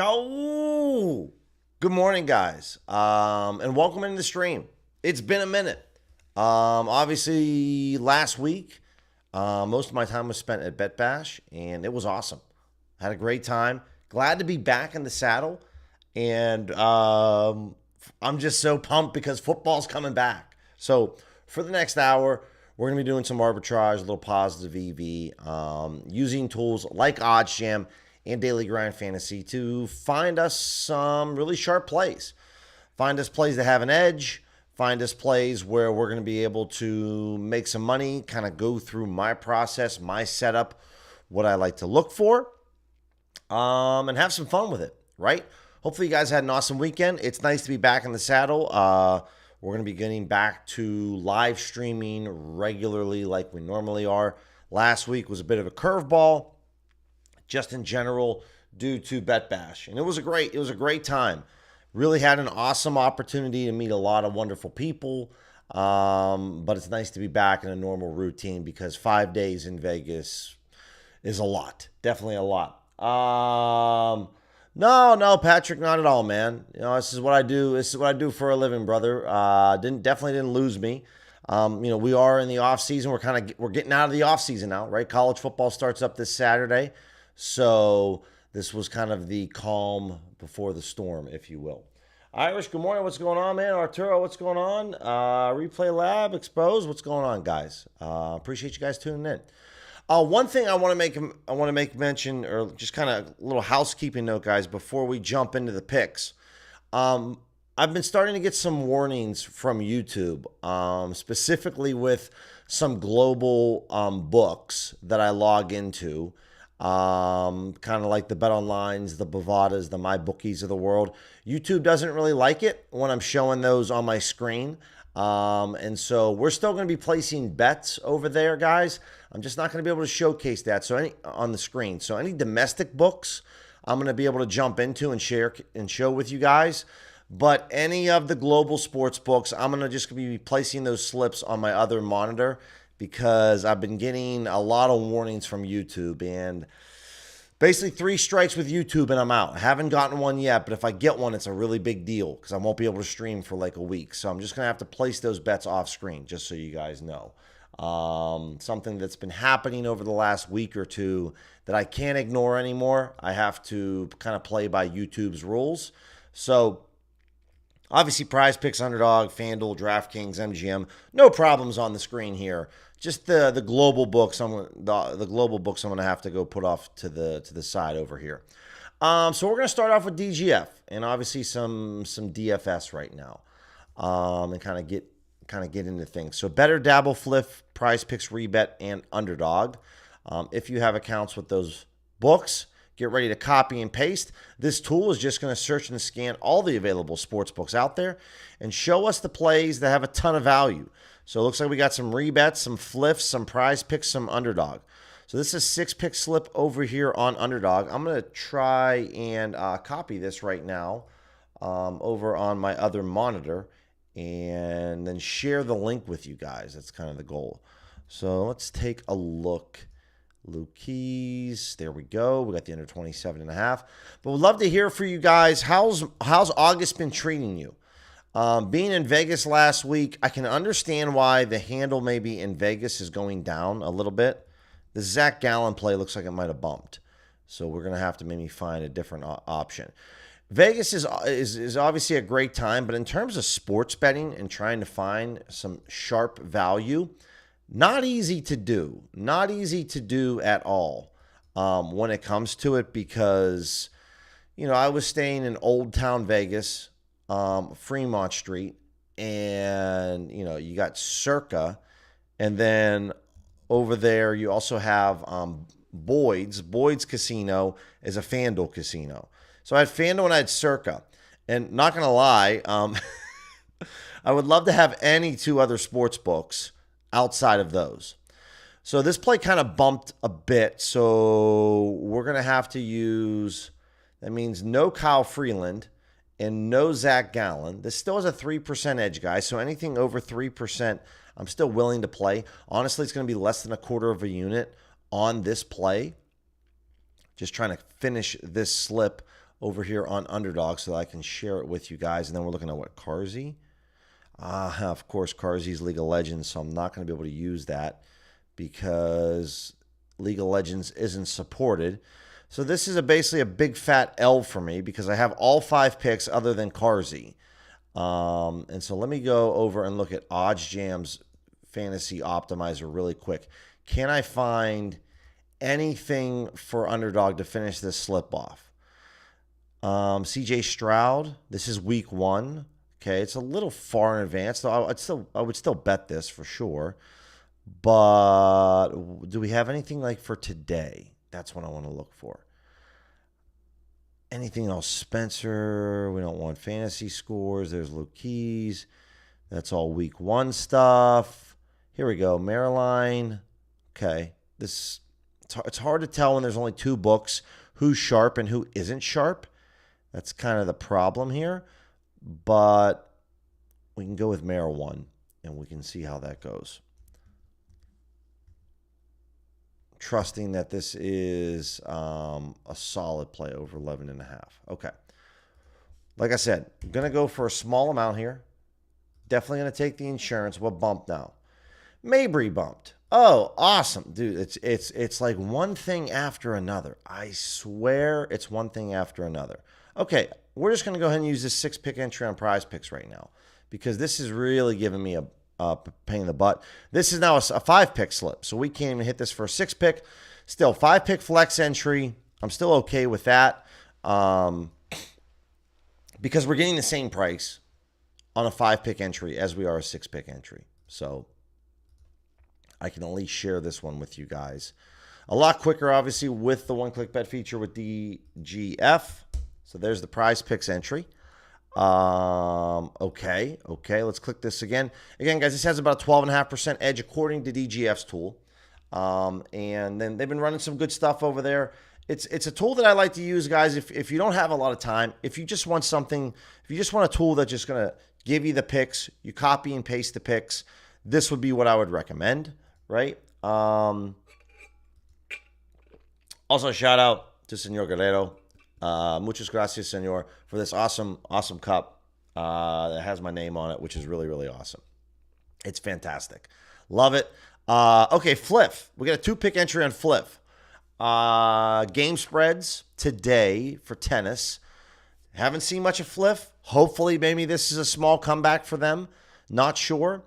Oh, good morning, guys, and welcome into the stream. It's been a minute. Obviously, last week, most of my time was spent at Bet Bash, and it was awesome. Had a great time. Glad to be back in the saddle, and I'm just so pumped because football's coming back. So for the next hour, we're gonna be doing some arbitrage, a little positive EV, using tools like OddsJam and Daily Grind Fantasy to find us some really sharp plays. Find us plays that have an edge. Find us plays where we're going to be able to make some money, kind of go through my process, my setup, what I like to look for, and have some fun with it, right? Hopefully you guys had an awesome weekend. It's nice to be back in the saddle. We're going to be getting back to live streaming regularly like we normally are. Last week was a bit of a curveball, just in general, due to Bet Bash. And it was a great time. Really had an awesome opportunity to meet a lot of wonderful people. But it's nice to be back in a normal routine because 5 days in Vegas is a lot. Definitely a lot. No, Patrick, not at all, man. You know, this is what I do. This is what I do for a living, brother. Definitely didn't lose me. We are in the off season. We're getting out of the off season now, right? College football starts up this Saturday. So this was kind of the calm before the storm, if you will. Irish, good morning. What's going on, man? Arturo, what's going on? Replay Lab, Exposed, what's going on, guys? Appreciate you guys tuning in. One thing I want to make mention, or just kind of a little housekeeping note, guys, before we jump into the picks. I've been starting to get some warnings from YouTube, specifically with some global books that I log into. Kind of like the BetOnlines, the Bovadas, the MyBookies of the world. YouTube doesn't really like it when I'm showing those on my screen. And so we're still going to be placing bets over there, guys. I'm just not going to be able to showcase that on the screen. So any domestic books, I'm going to be able to jump into and share and show with you guys. But any of the global sports books, I'm going to just be placing those slips on my other monitor, because I've been getting a lot of warnings from YouTube, and basically 3 strikes with YouTube and I'm out. I haven't gotten one yet, but if I get one, it's a really big deal because I won't be able to stream for like a week. So I'm just going to have to place those bets off screen, just so you guys know. Something that's been happening over the last week or two that I can't ignore anymore. I have to kind of play by YouTube's rules. So obviously, PrizePicks, UnderDog, FanDuel, DraftKings, MGM, no problems on the screen here. Just the global books. The global books I'm going to have to go put off to the side over here. So we're going to start off with DGF and obviously some DFS right now, and kind of get into things. So Better, Dabble, Flip, PrizePicks, Rebet, and UnderDog. If you have accounts with those books, get ready to copy and paste. This tool is just going to search and scan all the available sports books out there and show us the plays that have a ton of value. So it looks like we got some rebets, some flips, some PrizePicks, some UnderDog. So this is a 6-pick slip over here on UnderDog. I'm going to try and copy this right now over on my other monitor and then share the link with you guys. That's kind of the goal. So let's take a look. Luke Keys, there we go. We got the under 27.5. But we'd love to hear from you guys. How's August been treating you? Being in Vegas last week, I can understand why the handle maybe in Vegas is going down a little bit. The Zach Gallen play looks like it might have bumped. So we're going to have to maybe find a different option. Vegas is obviously a great time, but in terms of sports betting and trying to find some sharp value, not easy to do. Not easy to do at all when it comes to it, because, I was staying in Old Town Vegas, Fremont Street, and, you got Circa, and then over there you also have Boyd's. Boyd's Casino is a FanDuel casino. So I had FanDuel and I had Circa. And not going to lie, I would love to have any 2 other sports books outside of those. So this play kind of bumped a bit. So we're going to have to use, that means no Kyle Freeland and no Zach Gallen. This still has a 3% edge, guys. So anything over 3%, I'm still willing to play. Honestly, it's going to be less than a quarter of a unit on this play. Just trying to finish this slip over here on Underdog so that I can share it with you guys. And then we're looking at what, Carzy? Of course, Carzy's League of Legends, so I'm not going to be able to use that because League of Legends isn't supported. So this is basically a big fat L for me because I have all 5 picks other than Carzy. And so let me go over and look at OddsJam's Fantasy Optimizer really quick. Can I find anything for Underdog to finish this slip off? CJ Stroud, this is week 1. Okay, it's a little far in advance, though I would still bet this for sure. But do we have anything like for today? That's what I want to look for. Anything else? Spencer, we don't want fantasy scores. There's Luke Keys. That's all week 1 stuff. Here we go. Maryline. Okay. It's hard to tell when there's only 2 books who's sharp and who isn't sharp. That's kind of the problem here. But we can go with Mare 1 and we can see how that goes. Trusting that this is a solid play over 11.5. Okay. Like I said, I'm going to go for a small amount here. Definitely going to take the insurance. What bumped now? Mabry bumped. Oh, awesome. Dude, it's like one thing after another. I swear it's one thing after another. Okay, we're just going to go ahead and use this 6-pick entry on PrizePicks right now because this is really giving me a pain in the butt. This is now a 5-pick slip, so we can't even hit this for a 6-pick. Still, 5-pick flex entry. I'm still okay with that because we're getting the same price on a 5-pick entry as we are a 6-pick entry. So I can at least share this one with you guys. A lot quicker, obviously, with the one-click bet feature with DGF. So there's the PrizePicks entry. Okay, let's click this again. Again, guys, this has about a 12.5% edge according to DGF's tool. And then they've been running some good stuff over there. It's a tool that I like to use, guys, if you don't have a lot of time, if you just want something, if you just want a tool that's just going to give you the picks, you copy and paste the picks, this would be what I would recommend, right? Also, shout out to Senor Guerrero. Muchas gracias, senor, for this awesome cup that has my name on it, which is really, really awesome. It's fantastic. Love it. Okay, Fliff. We got a 2-pick entry on Fliff. Game spreads today for tennis. Haven't seen much of Fliff. Hopefully, maybe this is a small comeback for them. Not sure.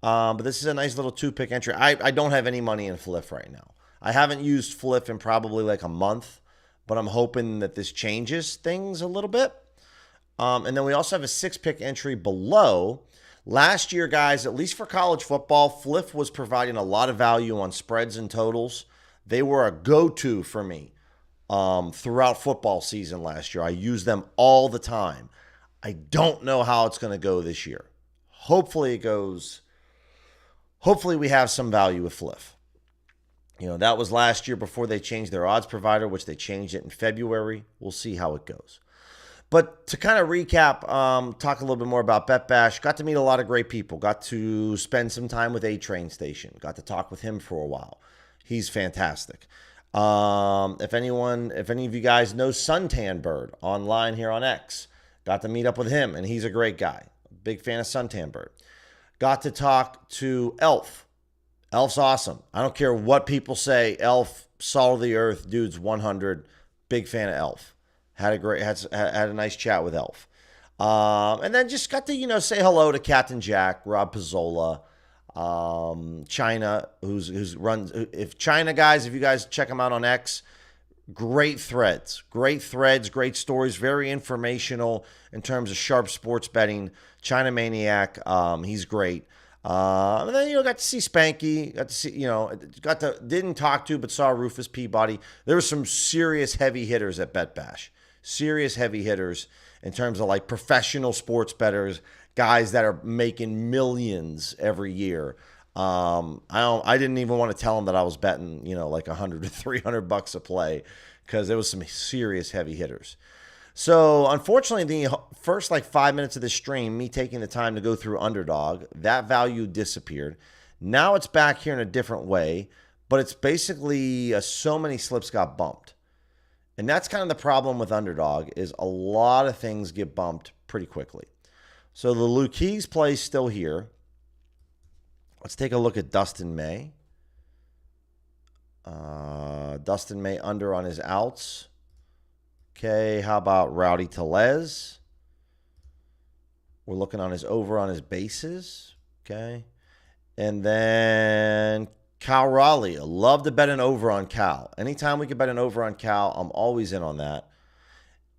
But this is a nice little 2-pick entry. I don't have any money in Fliff right now. I haven't used Fliff in probably like a month, but I'm hoping that this changes things a little bit. And then we also have a 6-pick entry below. Last year, guys, at least for college football, Fliff was providing a lot of value on spreads and totals. They were a go-to for me throughout football season last year. I used them all the time. I don't know how it's going to go this year. Hopefully we have some value with Fliff. You know, that was last year before they changed their odds provider, which they changed it in February. We'll see how it goes. But to kind of recap, talk a little bit more about Bet Bash. Got to meet a lot of great people. Got to spend some time with A-Train Station. Got to talk with him for a while. He's fantastic. If any of you guys know Suntan Bird online here on X, got to meet up with him, and he's a great guy. Big fan of Suntan Bird. Got to talk to Elf. Elf's awesome. I don't care what people say. Elf, salt of the earth, dude's 100. Big fan of Elf. Had a nice chat with Elf. And then just got to, say hello to Captain Jack, Rob Pizzola, China, who's runs. If China guys, if you guys check him out on X, great threads, great stories, very informational in terms of sharp sports betting. China Maniac, he's great. And then, got to see Spanky, got to see, didn't talk to, but saw Rufus Peabody. There were some serious heavy hitters at Bet Bash. Serious heavy hitters in terms of like professional sports bettors, guys that are making millions every year. I didn't even want to tell them that I was betting, like $100 to $300 a play because there was some serious heavy hitters. So unfortunately, the first 5 minutes of the stream, me taking the time to go through UnderDog, that value disappeared. Now it's back here in a different way, but it's basically so many slips got bumped. And that's kind of the problem with UnderDog is a lot of things get bumped pretty quickly. So the Luquez play is still here. Let's take a look at Dustin May. Dustin May under on his outs. Okay, how about Rowdy Tellez? We're looking on his over on his bases. Okay. And then Cal Raleigh. I love to bet an over on Cal. Anytime we can bet an over on Cal, I'm always in on that.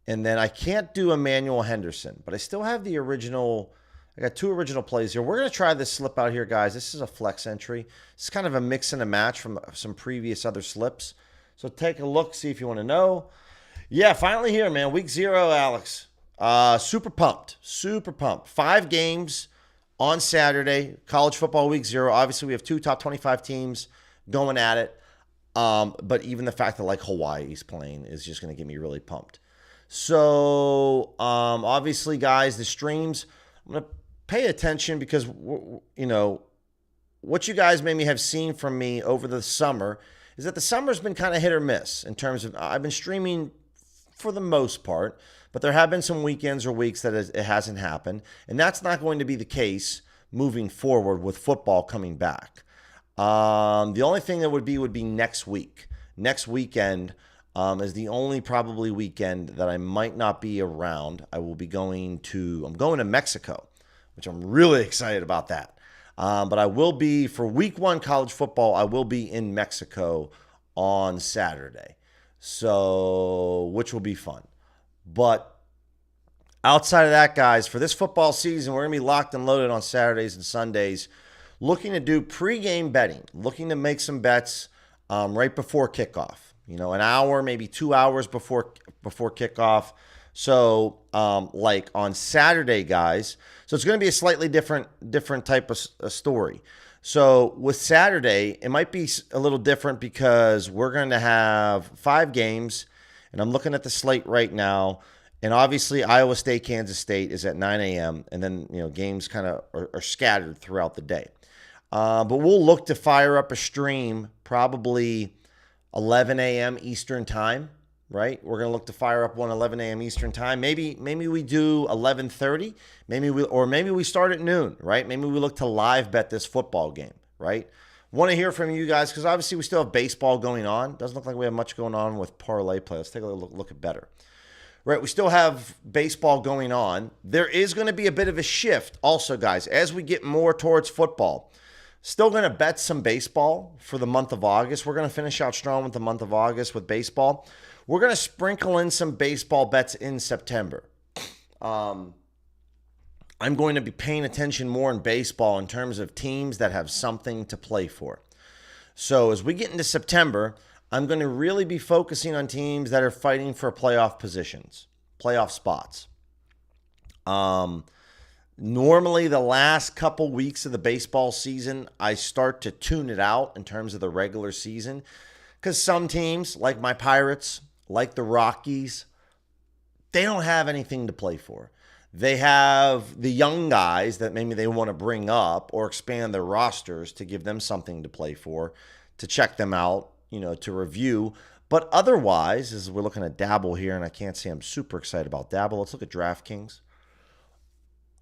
And then I can't do Emmanuel Henderson, but I still have the original. I got 2 original plays here. We're going to try this slip out here, guys. This is a flex entry. It's kind of a mix and a match from some previous other slips. So take a look, see if you want to know. Yeah, finally here, man. Week 0, Alex. Super pumped. Super pumped. 5 games on Saturday. College football week 0. Obviously, we have 2 top 25 teams going at it. But even the fact that like Hawaii's playing is just going to get me really pumped. So obviously, guys, the streams, I'm going to pay attention because, you know, what you guys maybe have seen from me over the summer is that the summer's been kind of hit or miss in terms of I've been streaming for the most part, but there have been some weekends or weeks that it hasn't happened, and that's not going to be the case moving forward with football coming back. The only thing that would be next week. Next weekend is the only probably weekend that I might not be around. I'm going to Mexico, which I'm really excited about that. But I will be, for week 1 college football, I will be in Mexico on Saturday. So, which will be fun. But outside of that, guys, for this football season, we're going to be locked and loaded on Saturdays and Sundays, looking to do pregame betting, looking to make some bets right before kickoff. You know, an hour, maybe 2 hours before kickoff. So, like on Saturday, guys, so it's going to be a slightly different type of story. So with Saturday, it might be a little different because we're going to have 5 games, and I'm looking at the slate right now. And obviously, Iowa State, Kansas State is at 9 a.m., and then, you know, games kind of are scattered throughout the day. But we'll look to fire up a stream probably 11 a.m. Eastern time, right? We're going to look to fire up one 11 a.m. Eastern time. Maybe we do 11:30. Maybe we start at noon, right? Maybe we look to live bet this football game, right? Want to hear from you guys because obviously we still have baseball going on. Doesn't look like we have much going on with parlay play. Let's take a look at better. Right, we still have baseball going on. There is going to be a bit of a shift also, guys, as we get more towards football. Still going to bet some baseball for the month of August. We're going to finish out strong with the month of August with baseball. We're going to sprinkle in some baseball bets in September. I'm going to be paying attention more in baseball in terms of teams that have something to play for. So as we get into September, I'm going to really be focusing on teams that are fighting for playoff positions, playoff spots. Normally, the last couple weeks of the baseball season, I start to tune it out in terms of the regular season because some teams, like my Pirates, like the Rockies, they don't have anything to play for. They have the young guys that maybe they want to bring up or expand their rosters to give them something to play for, to check them out, you know, to review. But otherwise, as we're looking at Dabble here, and I can't say I'm super excited about Dabble. Let's look at DraftKings.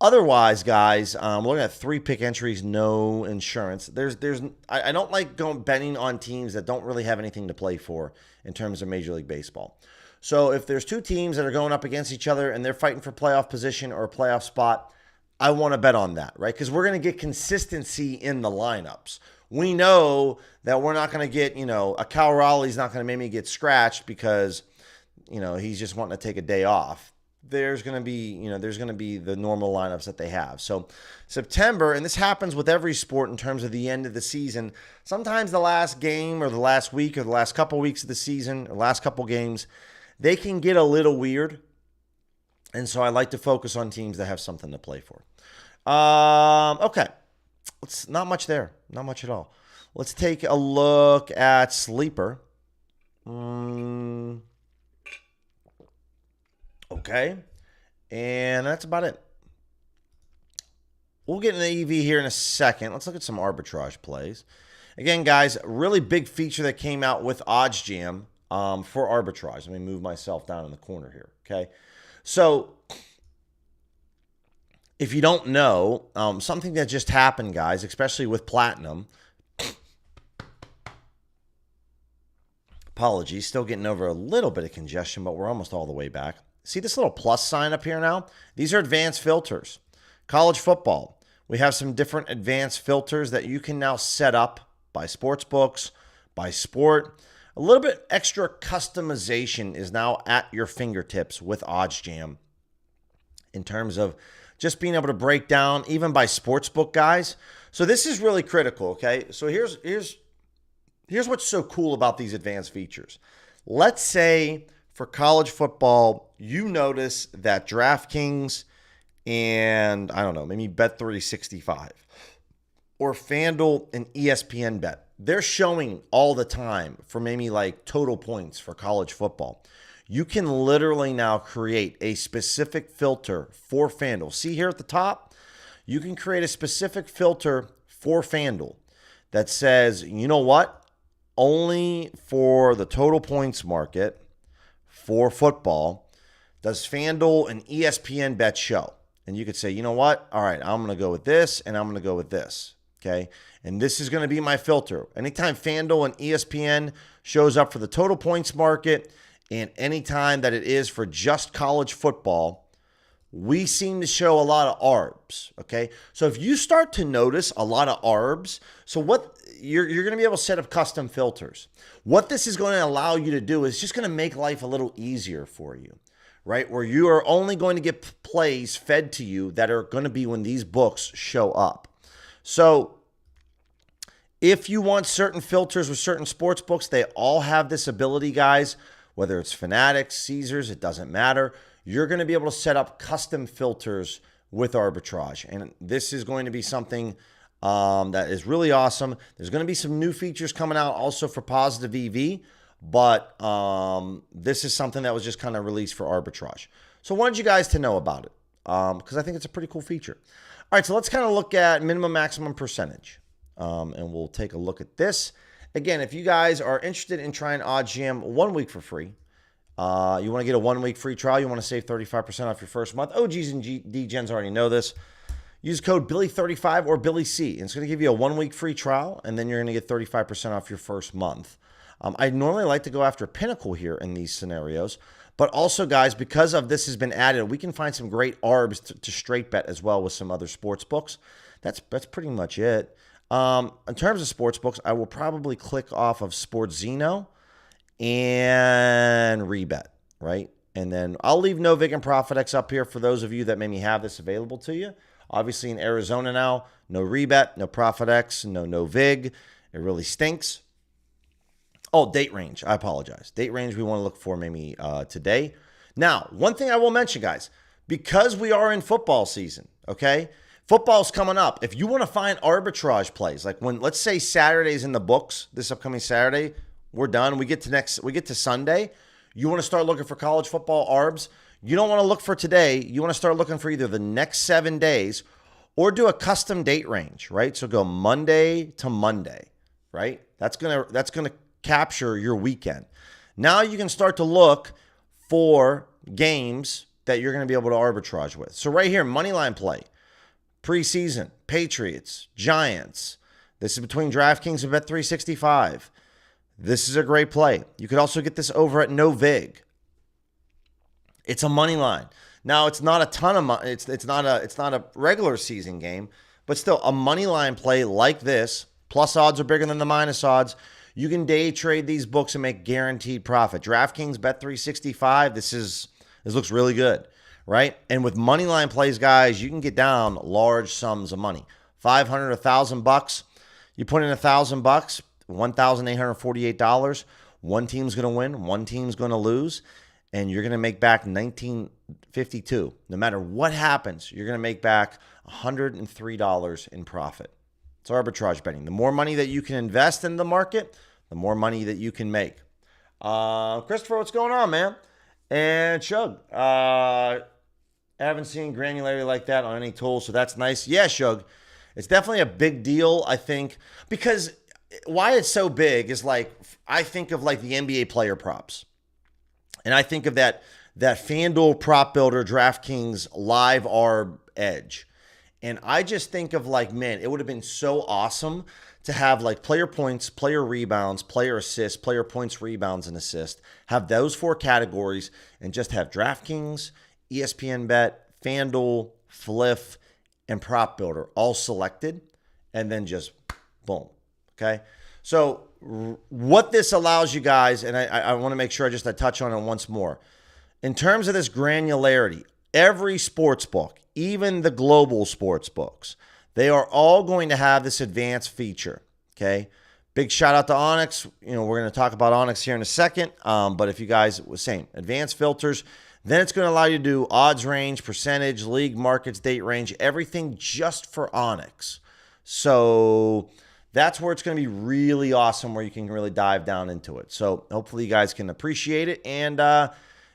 Otherwise, guys, we're looking at 3-pick entries, no insurance. I don't like betting on teams that don't really have anything to play for in terms of Major League Baseball. So if there's 2 teams that are going up against each other and they're fighting for playoff position or a playoff spot, I want to bet on that, right? Because we're going to get consistency in the lineups. We know that we're not going to get, you know, a Cal Raleigh's not going to maybe get scratched because, you know, he's just wanting to take a day off. There's going to be the normal lineups that they have. So September, and this happens with every sport in terms of the end of the season, sometimes the last game or the last week or the last couple weeks of the season or last couple games, they can get a little weird. And so I like to focus on teams that have something to play for. Okay. It's not much there. Not much at all. Let's take a look at Sleeper. Okay. And that's about it. We'll get into the EV here in a second. Let's look at some arbitrage plays. Again, guys, a really big feature that came out with OddsJam for arbitrage. Let me move myself down in the corner here, okay? So if you don't know, something that just happened, guys, especially with platinum, apologies, still getting over a little bit of congestion, but we're almost all the way back. See this little plus sign up here now? These are advanced filters. College football, we have some different advanced filters that you can now set up by sports books, by sport. A little bit extra customization is now at your fingertips with OddsJam in terms of just being able to break down even by sportsbook guys. So this is really critical, okay? So here's what's so cool about these advanced features. Let's say for college football, you notice that DraftKings and, I don't know, maybe Bet365 or FanDuel and ESPN Bet, they're showing all the time for maybe like total points for college football. You can literally now create a specific filter for FanDuel. See here at the top, you can create a specific filter for FanDuel that says, you know what? Only for the total points market for football does FanDuel and ESPN Bet show. And you could say, you know what? All right, I'm going to go with this and I'm going to go with this. Okay. And this is going to be my filter. Anytime FanDuel and ESPN shows up for the total points market and anytime that it is for just college football, we seem to show a lot of ARBs. Okay. So if you start to notice a lot of ARBs, so what you're going to be able to set up custom filters. What this is going to allow you to do is just going to make life a little easier for you, right? Where you are only going to get plays fed to you that are going to be when these books show up. So if you want certain filters with certain sports books, they all have this ability, guys, whether it's Fanatics, Caesars, it doesn't matter. You're going to be able to set up custom filters with arbitrage. And this is going to be something that is really awesome. There's going to be some new features coming out also for positive EV, but this is something that was just kind of released for arbitrage. So I wanted you guys to know about it because I think it's a pretty cool feature. All right, so let's kind of look at minimum maximum percentage, and we'll take a look at this. Again, if you guys are interested in trying OddsJam 1 week for free, you want to get a 1 week free trial, you want to save 35% off your first month. OGs and DGens already know this. Use code Billy35 or Billy C. And it's going to give you a 1 week free trial, and then you're going to get 35% off your first month. I normally like to go after Pinnacle here in these scenarios. But also, guys, because of this has been added, we can find some great ARBs to straight bet as well with some other sports books. That's pretty much it. In terms of sports books, I will probably click off of SportsZeno and Rebet, right? And then I'll leave No Vig and ProfitX up here for those of you that maybe have this available to you. Obviously in Arizona now, no Rebet, no ProfitX, no Vig. It really stinks. Oh, date range. I apologize. Date range we want to look for maybe today. Now, one thing I will mention, guys, because we are in football season, okay? Football's coming up. If you want to find arbitrage plays, like when, let's say Saturday's in the books, this upcoming Saturday, we're done. We get to Sunday. You want to start looking for college football ARBs. You don't want to look for today. You want to start looking for either the next 7 days or do a custom date range, right? So go Monday to Monday, right? That's gonna capture your weekend. Now you can start to look for games that you're going to be able to arbitrage with. So right here, moneyline play, preseason, Patriots, Giants. This is between DraftKings and Bet365. This is a great play. You could also get this over at No Vig. It's a money line. Now it's not a ton of money. It's not a regular season game, but still a money line play like this. Plus odds are bigger than the minus odds. You can day trade these books and make guaranteed profit. DraftKings, Bet365, this looks really good, right? And with money line plays, guys, you can get down large sums of money. $500, $1,000. You put in $1,000, $1,848. One team's going to win, one team's going to lose, and you're going to make back $1,952. No matter what happens, you're going to make back $103 in profit. It's arbitrage betting. The more money that you can invest in the market, the more money that you can make. Christopher, what's going on, man? And Shug, I haven't seen granularity like that on any tool, so that's nice. Yeah, Shug, it's definitely a big deal, I think, because why it's so big is like, I think of like the NBA player props. And I think of that FanDuel prop builder, DraftKings live arb edge. And I just think of like, man, it would have been so awesome to have like player points, player rebounds, player assists, player points, rebounds, and assists. Have those 4 categories and just have DraftKings, ESPN Bet, FanDuel, Fliff, and Prop Builder all selected, and then just boom. Okay. So what this allows you guys, and I want to make sure I touch on it once more. In terms of this granularity, every sports book, even the global sports books, they are all going to have this advanced feature, okay? Big shout out to Onyx. We're going to talk about Onyx here in a second, but if you guys, same, advanced filters, then it's going to allow you to do odds range, percentage, league, markets, date range, everything just for Onyx. So that's where it's going to be really awesome, where you can really dive down into it. So hopefully you guys can appreciate it, and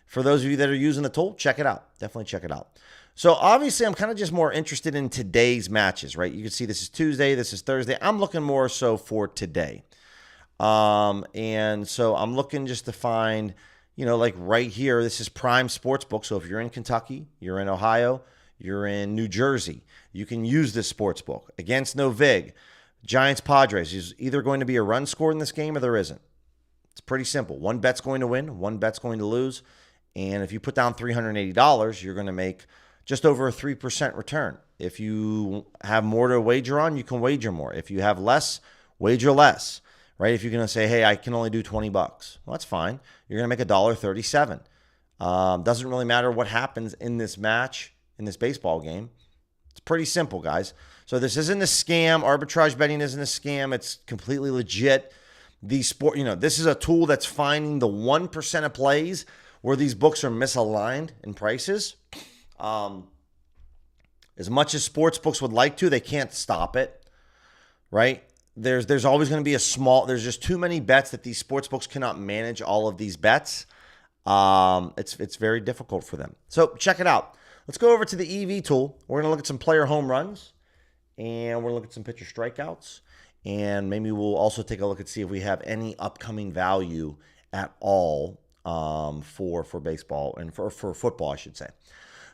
for those of you that are using the tool, check it out. Definitely check it out. So obviously, I'm kind of just more interested in today's matches, right? You can see this is Tuesday, this is Thursday. I'm looking more so for today. And so I'm looking just to find, like right here, this is Prime Sportsbook. So if you're in Kentucky, you're in Ohio, you're in New Jersey, you can use this sportsbook. Against no vig, Giants Padres is either going to be a run scored in this game or there isn't. It's pretty simple. One bet's going to win, one bet's going to lose. And if you put down $380, you're going to make just over a 3% return. If you have more to wager on, you can wager more. If you have less, wager less, right? If you're going to say, hey, I can only do $20, well, that's fine. You're going to make $1.37. Doesn't really matter what happens in this match, in this baseball game. It's pretty simple, guys. So this isn't a scam. Arbitrage betting isn't a scam. It's completely legit. This is a tool that's finding the 1% of plays where these books are misaligned in prices. As much as sports books would like to, they can't stop it, right? There's always going to be there's just too many bets that these sports books cannot manage all of these bets. It's very difficult for them. So check it out. Let's go over to the EV tool. We're going to look at some player home runs, and we're going to look at some pitcher strikeouts, and maybe we'll also take a look and see if we have any upcoming value at all for baseball and for football, I should say.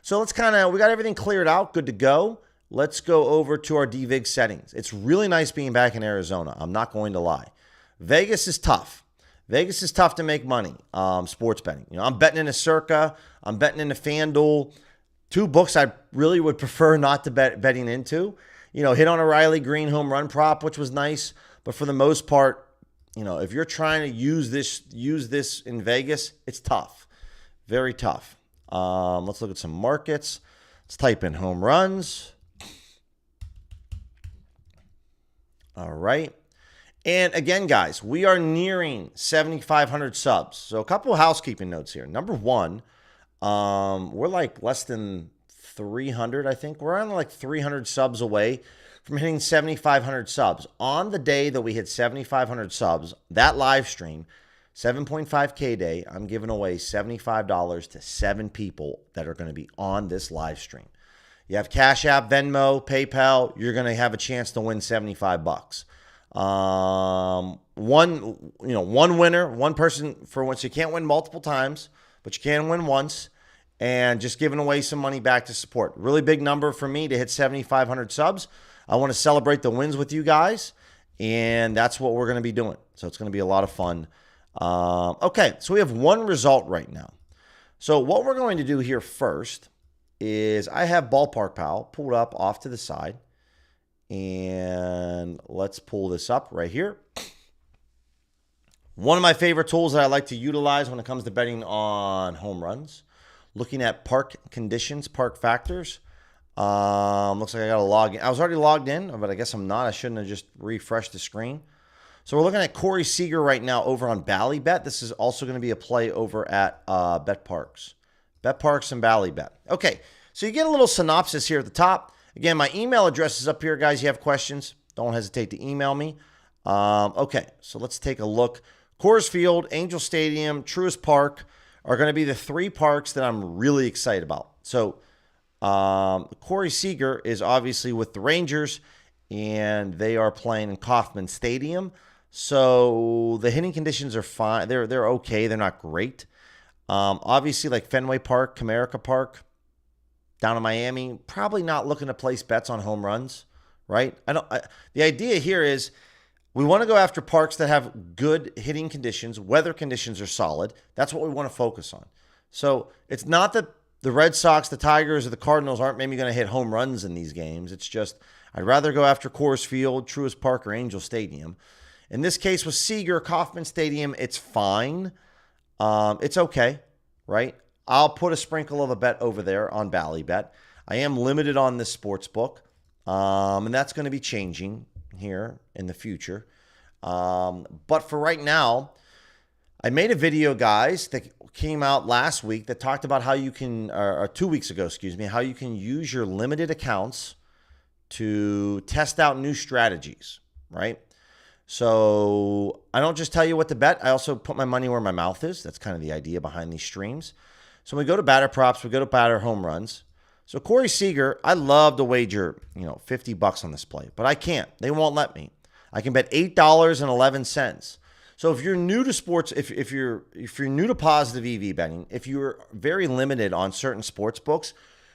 So we got everything cleared out, good to go. Let's go over to our DVIG settings. It's really nice being back in Arizona. I'm not going to lie. Vegas is tough. Vegas is tough to make money, sports betting. I'm betting into Circa. I'm betting into FanDuel. 2 books I really would prefer not to betting into. Hit on a Riley Green home run prop, which was nice. But for the most part, if you're trying to use this in Vegas, it's tough. Very tough. Let's look at some markets. Let's type in home runs. All right. And again, guys, we are nearing 7,500 subs. So a couple of housekeeping notes here. Number one, we're like less than 300, I think. We're on like 300 subs away from hitting 7,500 subs. On the day that we hit 7,500 subs, that live stream, 7.5K day, I'm giving away $75 to 7 people that are going to be on this live stream. You have Cash App, Venmo, PayPal, you're going to have a chance to win $75. One winner, one person for once. You can't win multiple times, but you can win once, and just giving away some money back to support. Really big number for me to hit 7,500 subs. I want to celebrate the wins with you guys, and that's what we're going to be doing. So it's going to be a lot of fun. Okay, so we have one result right now. So what we're going to do here first is I have Ballpark Pal pulled up off to the side, and let's pull this up right here. One of my favorite tools that I like to utilize when it comes to betting on home runs, looking at park conditions, park factors. Looks like I got to log in. I was already logged in, but I guess I'm not. I shouldn't have just refreshed the screen. So we're looking at Corey Seager right now over on Ballybet. This is also going to be a play over at BetParks. BetParks and Ballybet. Okay, so you get a little synopsis here at the top. Again, my email address is up here, guys. You have questions, don't hesitate to email me. Okay, so let's take a look. Coors Field, Angel Stadium, Truist Park are going to be the 3 parks that I'm really excited about. So Corey Seager is obviously with the Rangers, and they are playing in Kauffman Stadium. So the hitting conditions are fine. They're okay. They're not great. Obviously, like Fenway Park, Comerica Park, down in Miami, probably not looking to place bets on home runs, right? The idea here is we want to go after parks that have good hitting conditions. Weather conditions are solid. That's what we want to focus on. So it's not that the Red Sox, the Tigers, or the Cardinals aren't maybe going to hit home runs in these games. It's just I'd rather go after Coors Field, Truist Park, or Angel Stadium. In this case with Seager, Kauffman Stadium, it's fine. It's okay, right? I'll put a sprinkle of a bet over there on Ballybet. I am limited on this sports book, and that's going to be changing here in the future. But for right now, I made a video, guys, that came out last week that talked about how you can, or 2 weeks ago, excuse me, how you can use your limited accounts to test out new strategies, right? So I don't just tell you what to bet. I also put my money where my mouth is. That's kind of the idea behind these streams. So we go to batter props. We go to batter home runs. So Corey Seager, I love to wager, $50 on this play, but I can't. They won't let me. I can bet $8.11. So if you're new to sports, if you're new to positive EV betting, if you're very limited on certain sports books,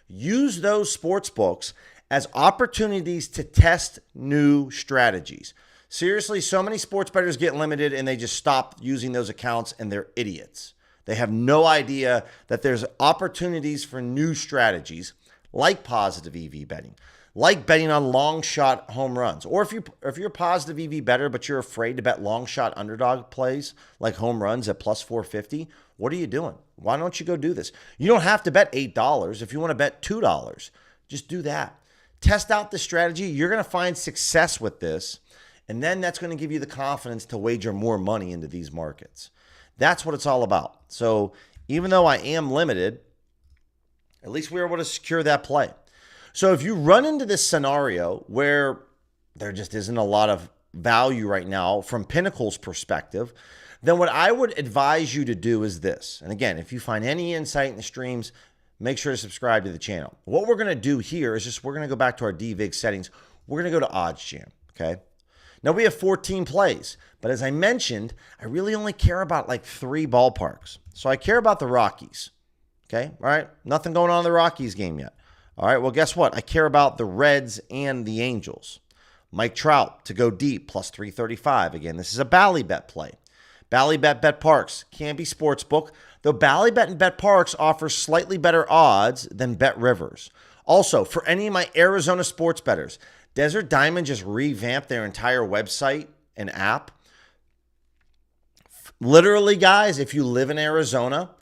use those sports books as opportunities to test new strategies. Seriously, so many sports bettors get limited and they just stop using those accounts and they're idiots. They have no idea that there's opportunities for new strategies like positive EV betting, like betting on long shot home runs. Or if you're a positive EV bettor, but you're afraid to bet long shot underdog plays like home runs at plus 450, what are you doing? Why don't you go do this? You don't have to bet $8. If you want to bet $2, just do that. Test out the strategy. You're going to find success with this. And then that's going to give you the confidence to wager more money into these markets. That's what it's all about. So even though I am limited, at least we're able to secure that play. So if you run into this scenario where there just isn't a lot of value right now from Pinnacle's perspective, then what I would advise you to do is this. And again, if you find any insight in the streams, make sure to subscribe to the channel. What we're going to do here is we're going to go back to our DVIG settings. We're going to go to Odds Jam, okay? Now we have 14 plays, but as I mentioned, I really only care about like 3 ballparks. So I care about the Rockies, okay? All right, nothing going on in the Rockies game yet. All right, well, guess what? I care about the Reds and the Angels. Mike Trout to go deep, plus 335. Again, this is a Ballybet play. Ballybet Bet Parks, can be sportsbook, though Ballybet and Bet Parks offers slightly better odds than Bet Rivers. Also, for any of my Arizona sports bettors, Desert Diamond just revamped their entire website and app. Literally, guys, if you live in Arizona,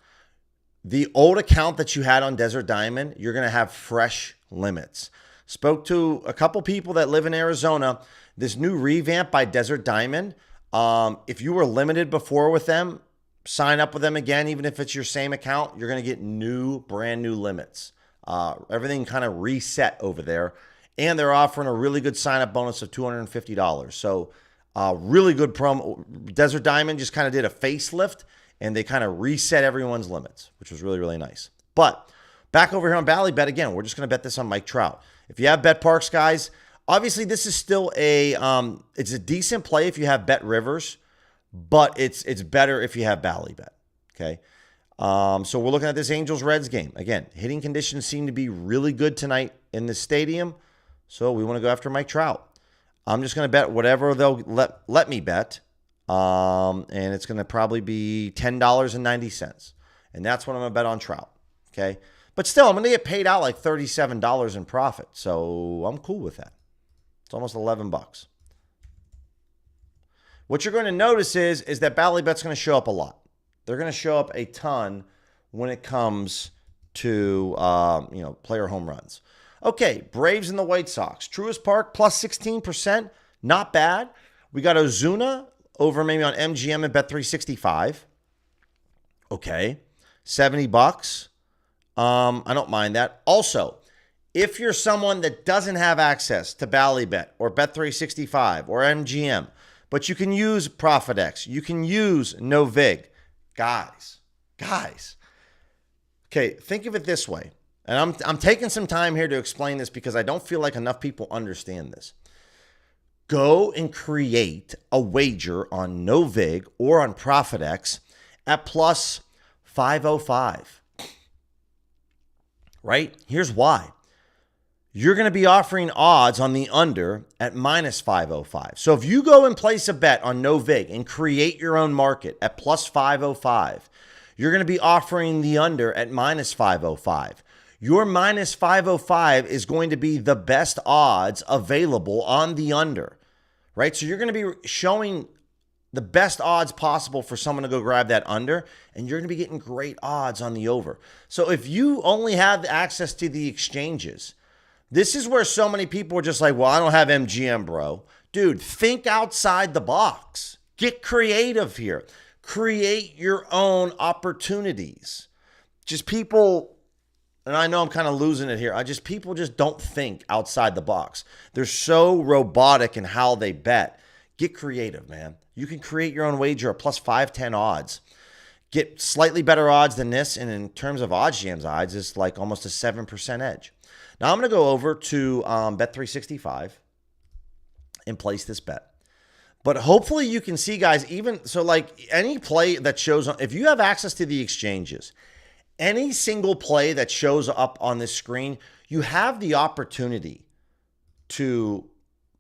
the old account that you had on Desert Diamond, you're going to have fresh limits. Spoke to a couple people that live in Arizona. This new revamp by Desert Diamond, if you were limited before with them, sign up with them again. Even if it's your same account, you're going to get brand new limits. Everything kind of reset over there. And they're offering a really good sign-up bonus of $250. So really good promo. Desert Diamond just kind of did a facelift, and they kind of reset everyone's limits, which was really, really nice. But back over here on Ballybet, again, we're just going to bet this on Mike Trout. If you have Bet Parks, guys, obviously this is still it's a decent play if you have Bet Rivers, but it's better if you have Ballybet, okay? So we're looking at this Angels-Reds game. Again, hitting conditions seem to be really good tonight in the stadium. So we want to go after Mike Trout. I'm just going to bet whatever they'll let me bet. And it's going to probably be $10.90. And that's what I'm going to bet on Trout. Okay. But still, I'm going to get paid out like $37 in profit. So I'm cool with that. It's almost $11. What you're going to notice is that Ballybet's going to show up a lot. They're going to show up a ton when it comes to, player home runs. Okay, Braves and the White Sox. Truist Park plus 16%. Not bad. We got Ozuna over maybe on MGM and Bet365. Okay, $70. I don't mind that. Also, if you're someone that doesn't have access to Ballybet or Bet365 or MGM, but you can use ProfitX, you can use NoVig. Guys. Okay, think of it this way. And I'm taking some time here to explain this because I don't feel like enough people understand this. Go and create a wager on NoVig or on ProfitX at plus 505. Right? Here's why. You're going to be offering odds on the under at minus 505. So if you go and place a bet on NoVig and create your own market at plus 505, you're going to be offering the under at minus 505. Your minus 505 is going to be the best odds available on the under, right? So you're going to be showing the best odds possible for someone to go grab that under, and you're going to be getting great odds on the over. So if you only have access to the exchanges, this is where so many people are just like, well, I don't have MGM, bro. Dude, think outside the box. Get creative here. Create your own opportunities. Just people, and I know I'm kind of losing it here. People just don't think outside the box. They're so robotic in how they bet. Get creative, man. You can create your own wager at plus 510 odds. Get slightly better odds than this, and in terms of OddsJam's odds, it's like almost a 7% edge. Now I'm going to go over to Bet365 and place this bet. But hopefully you can see, guys, even so, like any play that shows on, if you have access to the exchanges, any single play that shows up on this screen, you have the opportunity to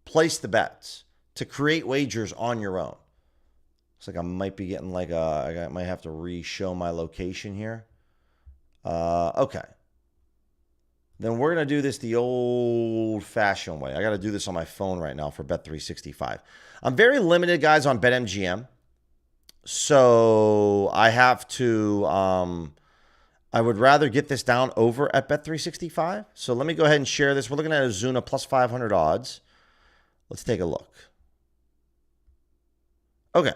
place the bets, to create wagers on your own. Looks like I might be getting like I might have to re-show my location here. Okay. Then we're going to do this the old-fashioned way. I got to do this on my phone right now for Bet365. I'm very limited, guys, on BetMGM. So I have to, I would rather get this down over at Bet365. So let me go ahead and share this. We're looking at Ozuna plus 500 odds. Let's take a look. Okay.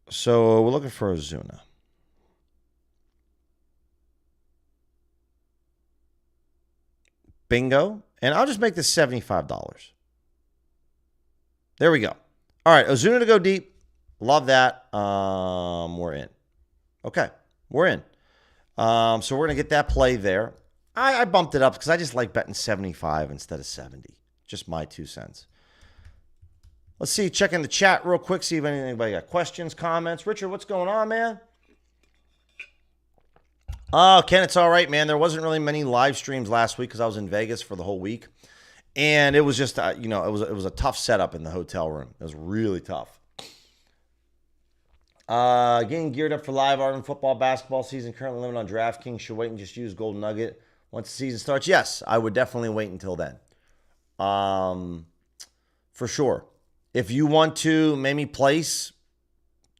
So we're looking for Ozuna. Bingo. And I'll just make this $75. There we go. All right, Ozuna to go deep. Love that. We're in. Okay, we're in. So we're going to get that play there. I bumped it up because I just like betting 75 instead of 70. Just my 2 cents. Let's see, check in the chat real quick, see if anybody got questions, comments. Richard, what's going on, man? Oh, Ken, it's all right, man. There wasn't really many live streams last week because I was in Vegas for the whole week. And it was just, it was a tough setup in the hotel room. It was really tough. Getting geared up for live art and football, basketball season. Currently living on DraftKings. Should wait and just use Golden Nugget once the season starts. Yes, I would definitely wait until then. For sure. If you want to maybe place,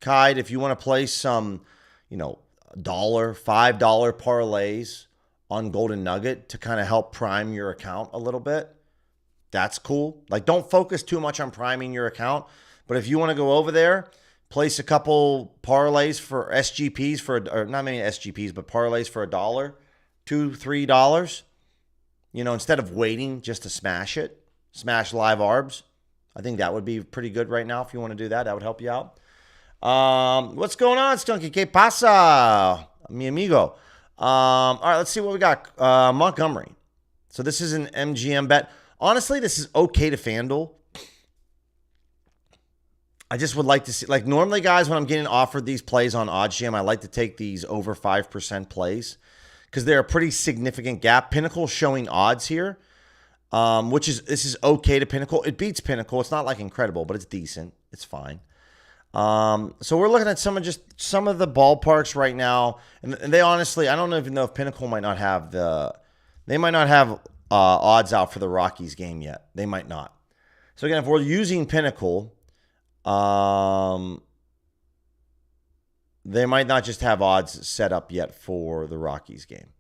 Kide, if you want to place some, $5 parlays on Golden Nugget to kind of help prime your account a little bit, that's cool. Like, don't focus too much on priming your account. But if you want to go over there, place a couple parlays for SGPs or not many SGPs, but parlays for $1, $2, $3. Instead of waiting just to smash live arbs. I think that would be pretty good right now if you want to do that. That would help you out. What's going on, Stunky? ¿Qué pasa, mi amigo? All right, let's see what we got. Montgomery. So this is an MGM bet. Honestly, this is okay to FanDuel. I just would like to see, like normally, guys, when I'm getting offered these plays on OddsJam, I like to take these over 5% plays because they're a pretty significant gap. Pinnacle showing odds here, this is okay to Pinnacle. It beats Pinnacle. It's not like incredible, but it's decent. It's fine. So we're looking at some of the ballparks right now, and they honestly, I don't even know if Pinnacle might not have odds out for the Rockies game yet. They might not. So again, if we're using Pinnacle, they might not just have odds set up yet for the Rockies game.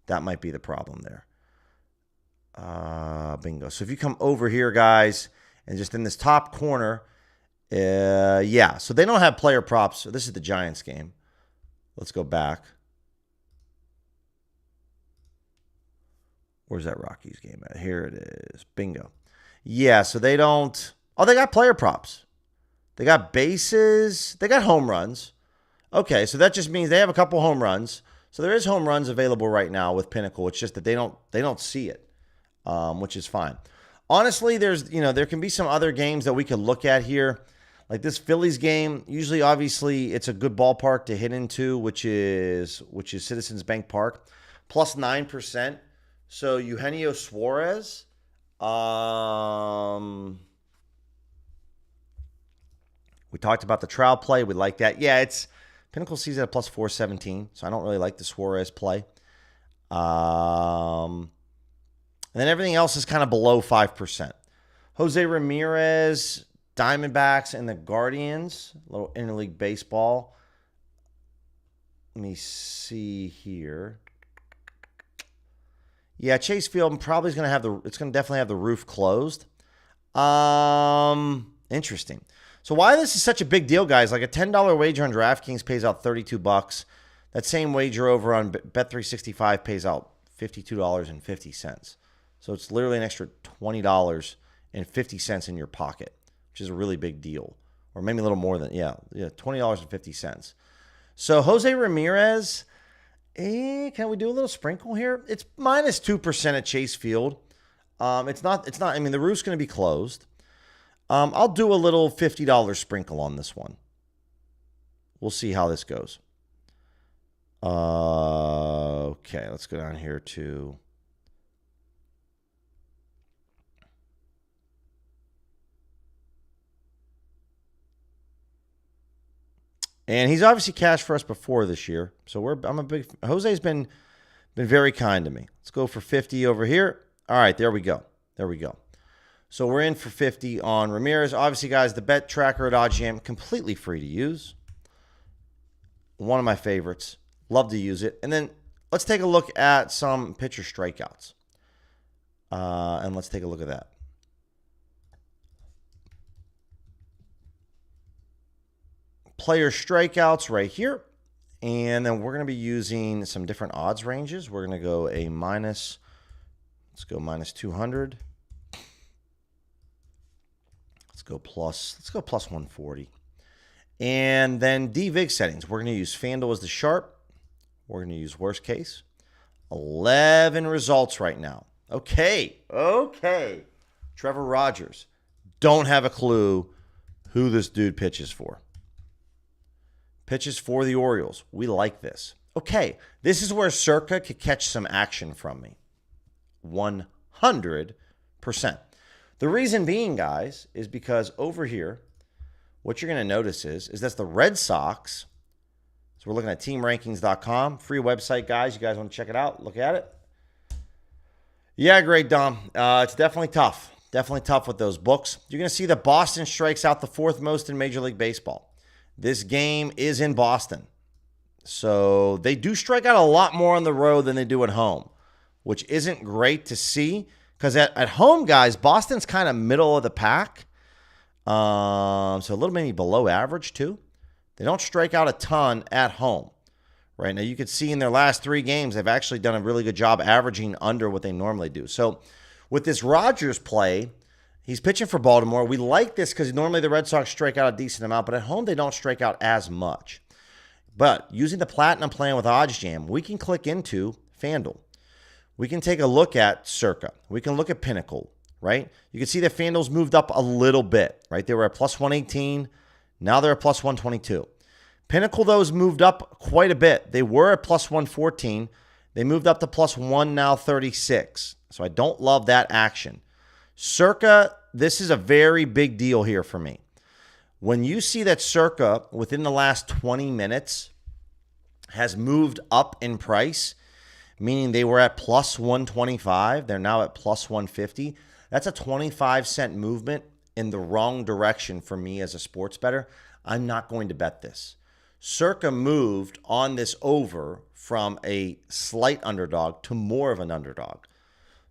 That might be the problem there. Bingo. So if you come over here, guys, and just in this top corner, so they don't have player props. So this is the Giants game. Let's go back. Where's that Rockies game at? Here it is. Bingo. Yeah, so they don't. Oh, they got player props. They got bases. They got home runs. Okay, so that just means they have a couple home runs. So there is home runs available right now with Pinnacle. It's just that they don't see it, which is fine. Honestly, there can be some other games that we could look at here. Like this Phillies game, usually, obviously, it's a good ballpark to hit into, which is Citizens Bank Park, plus 9%. So Eugenio Suarez, we talked about the Trout play. We like that. Yeah, it's Pinnacle sees it at plus 417, so I don't really like the Suarez play. And then everything else is kind of below 5%. Jose Ramirez, Diamondbacks, and the Guardians, a little interleague baseball. Let me see here. Yeah, Chase Field probably is going to have it's going to definitely have the roof closed. Interesting. So why this is such a big deal, guys? Like a $10 wager on DraftKings pays out $32. That same wager over on Bet365 pays out $52.50. So it's literally an extra $20.50 in your pocket, which is a really big deal. Or maybe a little more than, $20.50. So Jose Ramirez, can we do a little sprinkle here? It's minus 2% at Chase Field. It's not, I mean, the roof's going to be closed. I'll do a little $50 sprinkle on this one. We'll see how this goes. Okay, let's go down here to and he's obviously cashed for us before this year. So Jose's been very kind to me. Let's go for 50 over here. All right, there we go. So we're in for 50 on Ramirez. Obviously, guys, the bet tracker at OddsJam, completely free to use. One of my favorites. Love to use it. And then let's take a look at some pitcher strikeouts. And let's take a look at that. Player strikeouts right here. And then we're going to be using some different odds ranges. We're going to go let's go minus 200. Let's go plus 140. And then DVIG settings. We're going to use FanDuel as the sharp. We're going to use worst case. 11 results right now. Okay. Trevor Rogers. Don't have a clue who this dude pitches for. Pitches for the Orioles. We like this. Okay. This is where Circa could catch some action from me. 100%. The reason being, guys, is because over here, what you're going to notice is that's the Red Sox. So we're looking at teamrankings.com. Free website, guys. You guys want to check it out? Look at it. Yeah, great, Dom. It's definitely tough. Definitely tough with those books. You're going to see that Boston strikes out the fourth most in Major League Baseball. This game is in Boston. So they do strike out a lot more on the road than they do at home, which isn't great to see. Because at home, guys, Boston's kind of middle of the pack. So a little maybe below average, too. They don't strike out a ton at home. Right now, you could see in their last 3 games, they've actually done a really good job averaging under what they normally do. So with this Rogers play, he's pitching for Baltimore. We like this because normally the Red Sox strike out a decent amount, but at home they don't strike out as much. But using the Platinum plan with OddsJam, we can click into FanDuel. We can take a look at Circa. We can look at Pinnacle, right? You can see that FanDuel's moved up a little bit, right? They were at plus 118. Now they're at plus 122. Pinnacle, though, has moved up quite a bit. They were at plus 114. They moved up to plus 1 now 36. So I don't love that action. Circa, this is a very big deal here for me. When you see that Circa, within the last 20 minutes, has moved up in price, meaning they were at plus 125. They're now at plus 150. That's a 25-cent movement in the wrong direction for me as a sports bettor. I'm not going to bet this. Circa moved on this over from a slight underdog to more of an underdog.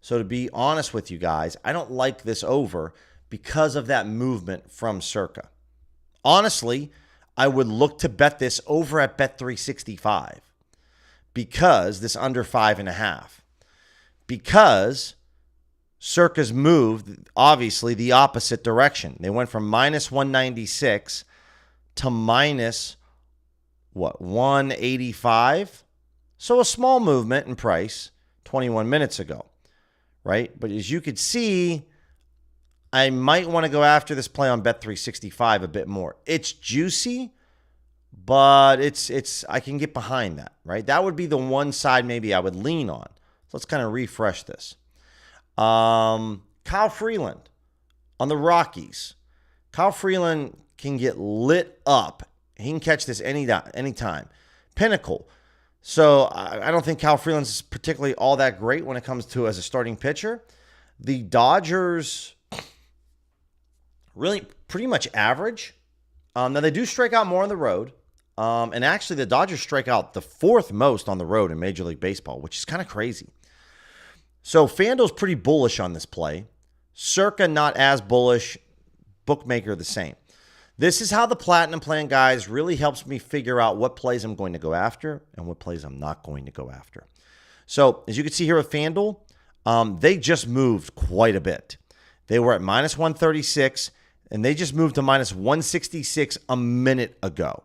So to be honest with you guys, I don't like this over because of that movement from Circa. Honestly, I would look to bet this over at Bet365. Because this under 5.5. Because Circa's moved, obviously, the opposite direction. They went from minus 196 to minus, 185? So a small movement in price 21 minutes ago, right? But as you could see, I might want to go after this play on Bet365 a bit more. It's juicy, but it's I can get behind that, right? That would be the one side maybe I would lean on. So let's kind of refresh this. Kyle Freeland on the Rockies. Kyle Freeland can get lit up. He can catch this anytime. Pinnacle. So I don't think Kyle Freeland's particularly all that great when it comes to as a starting pitcher. The Dodgers, really pretty much average. Now, they do strike out more on the road. And actually, the Dodgers strike out the fourth most on the road in Major League Baseball, which is kind of crazy. So FanDuel's pretty bullish on this play. Circa not as bullish. Bookmaker the same. This is how the Platinum Plan, guys, really helps me figure out what plays I'm going to go after and what plays I'm not going to go after. So as you can see here with FanDuel, they just moved quite a bit. They were at minus 136, and they just moved to minus 166 a minute ago.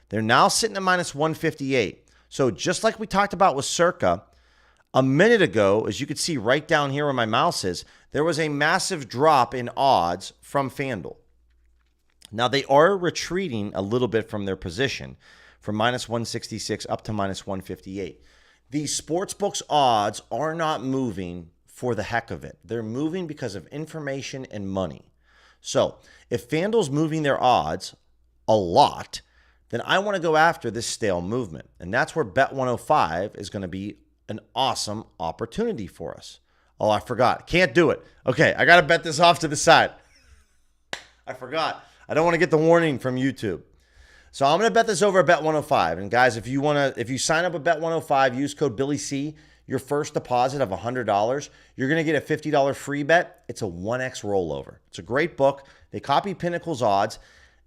They're now sitting at minus 158. So just like we talked about with Circa, a minute ago, as you can see right down here where my mouse is, there was a massive drop in odds from FanDuel. Now, they are retreating a little bit from their position from minus 166 up to minus 158. These sportsbooks odds are not moving for the heck of it. They're moving because of information and money. So if FanDuel's moving their odds a lot, then I want to go after this stale movement. And that's where Bet 105 is going to be an awesome opportunity for us. Oh, I forgot. Can't do it. Okay, I got to bet this off to the side. I forgot. I don't want to get the warning from YouTube. So I'm going to bet this over at Bet 105. And guys, if you sign up at Bet 105, use code BillyC, your first deposit of $100, you're going to get a $50 free bet. It's a 1x rollover. It's a great book. They copy Pinnacle's odds.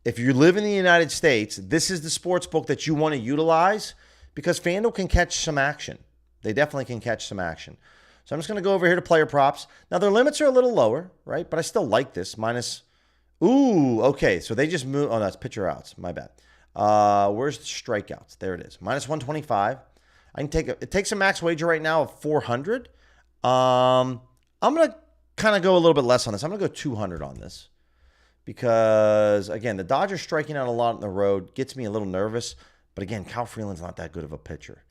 If you live in the United States, this is the sports book that you want to utilize because FanDuel can catch some action. They definitely can catch some action. So I'm just going to go over here to player props. Now, their limits are a little lower, right? But I still like this. Ooh, okay. So they just moved. Oh, that's pitcher outs. My bad. Where's the strikeouts? There it is. Minus 125. I can take it takes a max wager right now of 400. I'm going to kind of go a little bit less on this. I'm going to go 200 on this because, again, the Dodgers striking out a lot on the road gets me a little nervous. But, again, Kyle Freeland's not that good of a pitcher.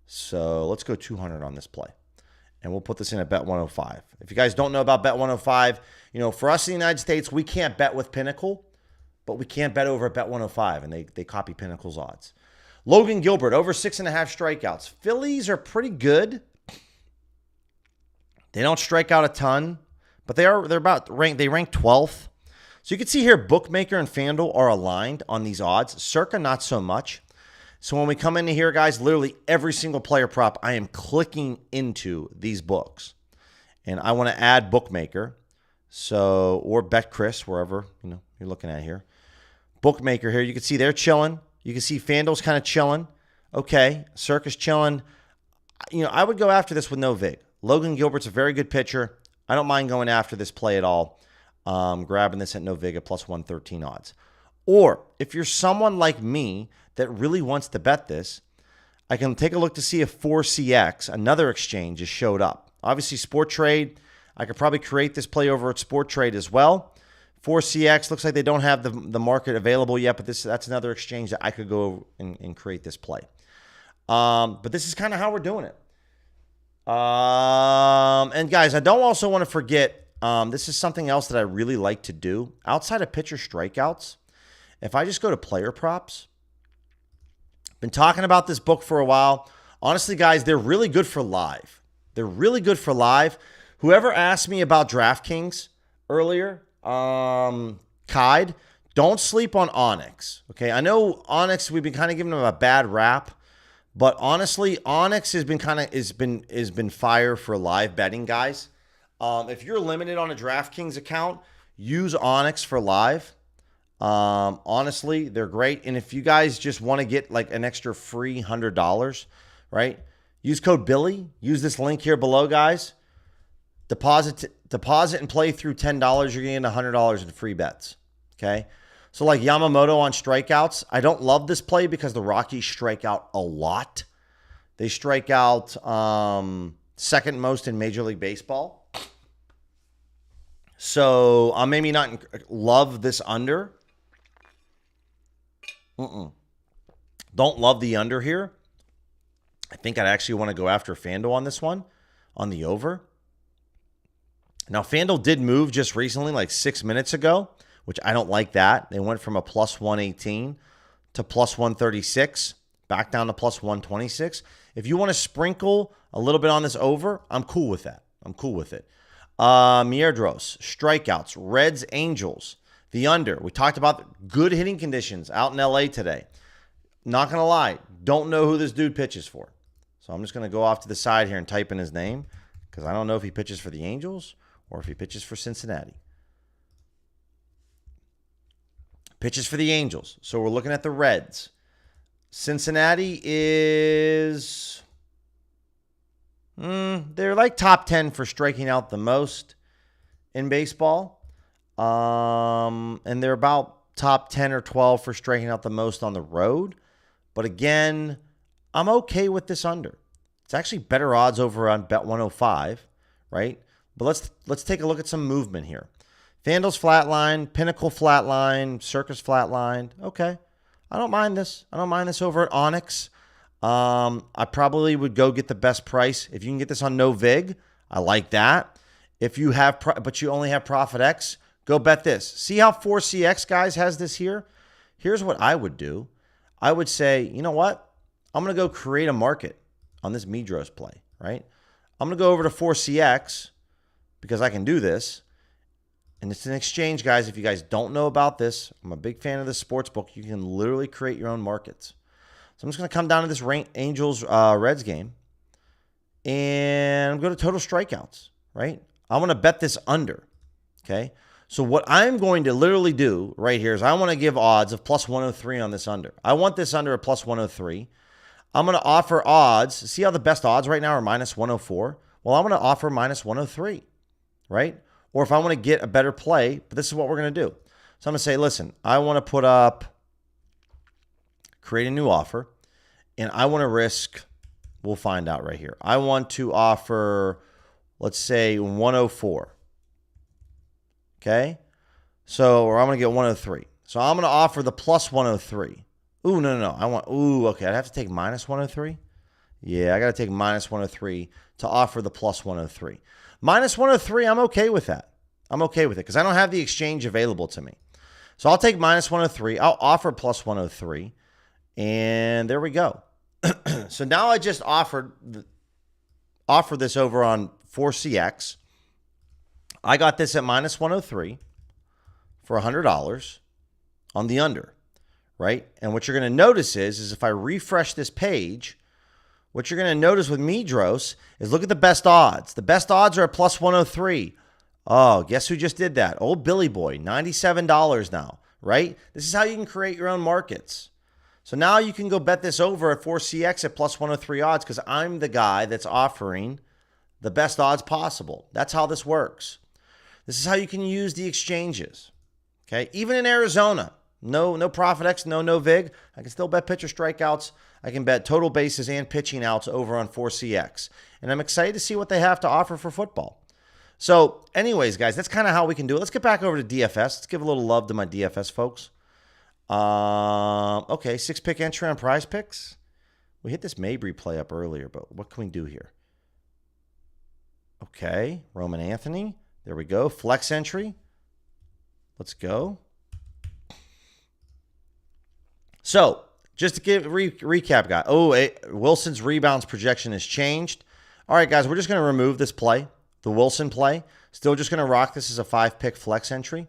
So let's go 200 on this play. And we'll put this in at Bet 105. If you guys don't know about Bet 105, for us in the United States, we can't bet with Pinnacle, but we can't bet over at Bet 105, and they copy Pinnacle's odds. Logan Gilbert, over 6.5 strikeouts. Phillies are pretty good. They don't strike out a ton, but they rank 12th. So you can see here, Bookmaker and FanDuel are aligned on these odds. Circa, not so much. So when we come into here, guys, literally every single player prop, I am clicking into these books. And I want to add Bookmaker. So, or Bet Chris, wherever, you're looking at here. Bookmaker here, you can see they're chilling. You can see FanDuel's kind of chilling. Okay, Circa's chilling. I would go after this with no vig. Logan Gilbert's a very good pitcher. I don't mind going after this play at all. Grabbing this at no vig at plus 113 odds. Or if you're someone like me that really wants to bet this, I can take a look to see if 4CX, another exchange, has showed up. Obviously, Sport Trade, I could probably create this play over at Sport Trade as well. 4CX looks like they don't have the market available yet, but that's another exchange that I could go and create this play. But this is kind of how we're doing it. And guys, I don't also want to forget, this is something else that I really like to do. Outside of pitcher strikeouts, if I just go to player props, been talking about this book for a while. Honestly, guys, they're really good for live. Whoever asked me about DraftKings earlier, Kide, don't sleep on Onyx. Okay, I know Onyx, we've been kind of giving them a bad rap, but honestly, Onyx has been fire for live betting, guys. If you're limited on a DraftKings account, use Onyx for live. Honestly, they're great. And if you guys just want to get like an extra free $100, right? Use code Billy. Use this link here below, guys. Deposit and play through $10. You're getting $100 in free bets. Okay. So like Yamamoto on strikeouts, I don't love this play because the Rockies strike out a lot. They strike out second most in Major League Baseball. So I maybe not love this under. Don't love the under here. I think I'd actually want to go after FanDuel on this one, on the over. Now, FanDuel did move just recently, like 6 minutes ago, which I don't like that. They went from a plus 118 to plus 136, back down to plus 126. If you want to sprinkle a little bit on this over, I'm cool with that. I'm cool with it. Mierdros, strikeouts, Reds, Angels, the under. We talked about good hitting conditions out in LA today. Not going to lie, don't know who this dude pitches for. So I'm just going to go off to the side here and type in his name because I don't know if he pitches for the Angels or if he pitches for Cincinnati. Pitches for the Angels. So we're looking at the Reds. Cincinnati is... they're like top 10 for striking out the most in baseball. And they're about top 10 or 12 for striking out the most on the road. But again, I'm okay with this under. It's actually better odds over on Bet 105, right? But let's take a look at some movement here. FanDuel's flatline, Pinnacle flatline, Circus flatline. Okay. I don't mind this. I don't mind this over at Onyx. I probably would go get the best price. If you can get this on no vig, I like that. If you have, but you only have Profit X, go bet this. See how 4CX, guys, has this here? Here's what I would do. I would say, you know what? I'm going to go create a market on this Midros play, right? I'm going to go over to 4CX because I can do this. And it's an exchange, guys. If you guys don't know about this, I'm a big fan of the sports book. You can literally create your own markets. So I'm just going to come down to this Angels-Reds game and go to total strikeouts, right? I want to bet this under, okay? So what I'm going to literally do right here is I want to give odds of plus 103 on this under. I want this under at plus 103. I'm going to offer odds. See how the best odds right now are minus 104? Well, I'm going to offer minus 103, right? Or if I want to get a better play, but this is what we're going to do. So I'm going to say, listen, I want to put up, create a new offer, and I want to risk, we'll find out right here. I want to offer, let's say 104. Okay? So, or I'm going to get 103. So I'm going to offer the plus 103. Ooh, no. Okay. I'd have to take minus 103. Yeah, I got to take minus 103 to offer the plus 103. Minus 103, I'm okay with that. I'm okay with it because I don't have the exchange available to me. So I'll take minus 103. I'll offer plus 103. And there we go. So now I just offer this over on 4CX. I got this at minus 103 for $100 on the under, right? And what you're going to notice is if I refresh this page, what you're going to notice with Midros is look at the best odds. The best odds are at plus 103. Oh, guess who just did that? Old Billy Boy, $97 now, right? This is how you can create your own markets. So now you can go bet this over at 4CX at plus 103 odds because I'm the guy that's offering the best odds possible. That's how this works. This is how you can use the exchanges. Okay, even in Arizona, no Profit X, no vig. I can still bet pitcher strikeouts. I can bet total bases and pitching outs over on 4CX. And I'm excited to see what they have to offer for football. So anyways, guys, that's kind of how we can do it. Let's get back over to DFS. Let's give a little love to my DFS folks. Okay, 6-pick entry on PrizePicks. We hit this Mabry play up earlier, but what can we do here? Okay, Roman Anthony. There we go. Flex entry. Let's go. So, just to give recap, guys. Wilson's rebounds projection has changed. All right, guys, we're just going to remove this play, the Wilson play. Still just going to rock this as a 5-pick flex entry.